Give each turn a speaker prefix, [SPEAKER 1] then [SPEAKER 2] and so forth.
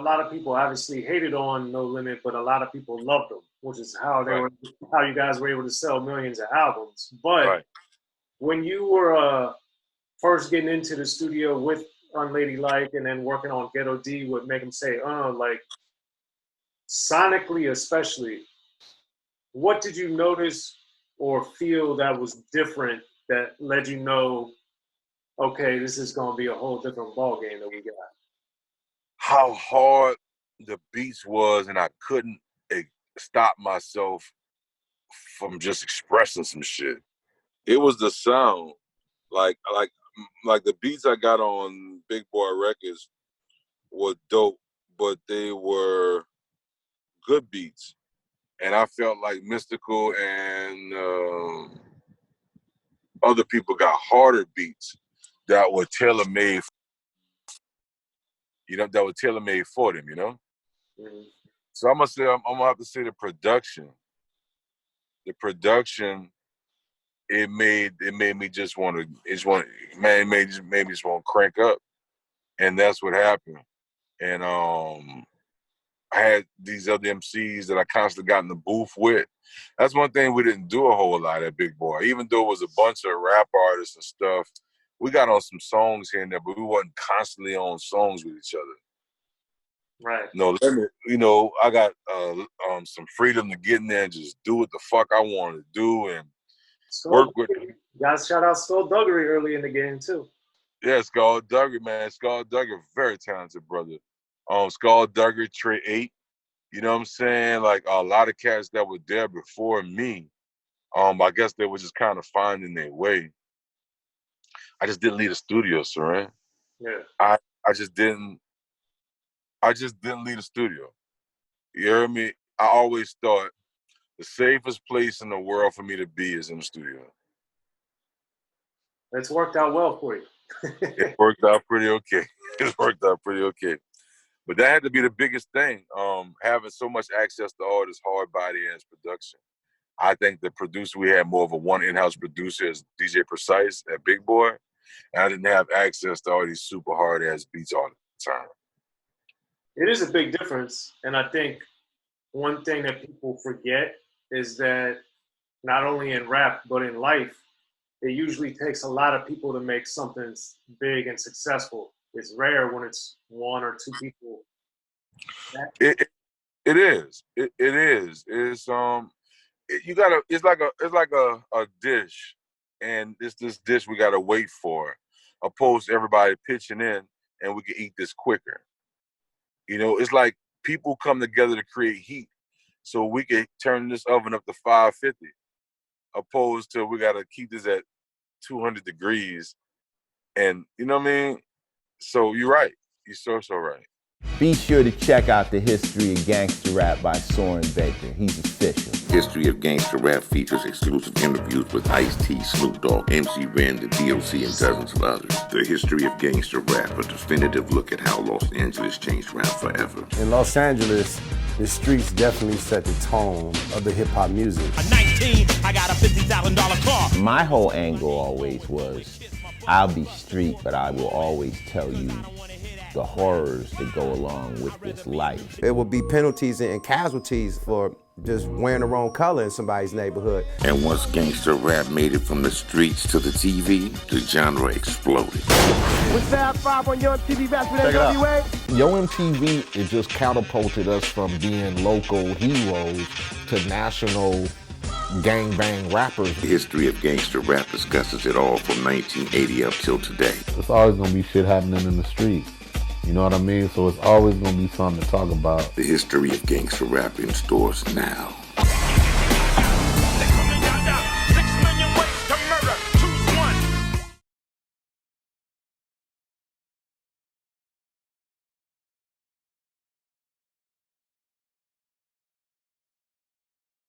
[SPEAKER 1] lot of people obviously hated on No Limit, but a lot of people loved them, which is how how you guys were able to sell millions of albums. But when you were first getting into the studio with Unladylike and then working on Ghetto D would make them say, like sonically especially, what did you notice or feel that was different that led you know, okay, this is going to be a whole different ballgame that we got?
[SPEAKER 2] How hard the beats was, and I couldn't stop myself from just expressing some shit. It was the sound. Like the beats I got on Big Boy Records were dope, but they were good beats. And I felt like Mystical and other people got harder beats that were tailor-made, that were tailor-made for them,
[SPEAKER 1] Mm-hmm.
[SPEAKER 2] So I'm gonna have to say the production. The production, it made me just want to, it made me just want to crank up, and that's what happened. And I had these other MCs that I constantly got in the booth with. That's one thing we didn't do a whole lot at Big Boy. Even though it was a bunch of rap artists and stuff, we got on some songs here and there, but we wasn't constantly on songs with each other.
[SPEAKER 1] Right.
[SPEAKER 2] No limit. I got some freedom to get in there and just do what the fuck I wanted to do and work with.
[SPEAKER 1] You guys shout out Skullduggery early in the game too.
[SPEAKER 2] Yeah, Skullduggery, man. Skullduggery, very talented brother. Skullduggery, Trey 8. You know what I'm saying? Like a lot of cats that were there before me. I guess they were just kind of finding their way. I just didn't leave the studio, Soren.
[SPEAKER 1] Yeah.
[SPEAKER 2] I just didn't leave the studio. You hear me? I always thought the safest place in the world for me to be is in the studio.
[SPEAKER 1] It's worked out well for you.
[SPEAKER 2] It worked out pretty okay. But that had to be the biggest thing, having so much access to all this hard body ass production. I think the producer, we had more of a one in-house producer as DJ Precise at Big Boy. And I didn't have access to all these super hard ass beats all the time.
[SPEAKER 1] It is a big difference. And I think one thing that people forget is that not only in rap, but in life, it usually takes a lot of people to make something big and successful. It's rare when it's one or two people.
[SPEAKER 2] It is. It's it's like a dish, and it's this dish we gotta wait for, opposed to everybody pitching in and we can eat this quicker. It's like people come together to create heat, so we can turn this oven up to 550, opposed to we gotta keep this at 200 degrees, and you know what I mean. So you're right. You're so right.
[SPEAKER 3] Be sure to check out the History of Gangster Rap by Soren Baker. He's official.
[SPEAKER 4] History of Gangster Rap features exclusive interviews with Ice-T, Snoop Dogg, MC Ren, the D.O.C, and dozens of others. The History of Gangster Rap, a definitive look at how Los Angeles changed rap forever.
[SPEAKER 5] In Los Angeles, the streets definitely set the tone of the hip-hop music.
[SPEAKER 6] At 19, I got a $50,000 car.
[SPEAKER 3] My whole angle always was, I'll be street, but I will always tell you the horrors that go along with this life.
[SPEAKER 5] There will be penalties and casualties for just wearing the wrong color in somebody's neighborhood.
[SPEAKER 4] And once gangster rap made it from the streets to the TV, the genre exploded.
[SPEAKER 7] What's that 5 on Yo MTV back with NWA?
[SPEAKER 8] Yo MTV, it just catapulted us from being local heroes to national gangbang rappers.
[SPEAKER 4] The History of Gangster Rap discusses it all from 1980 up till today.
[SPEAKER 8] It's always gonna be shit happening in the streets. You know what I mean? So it's always gonna be something to talk about.
[SPEAKER 4] The History of Gangster Rap in stores now.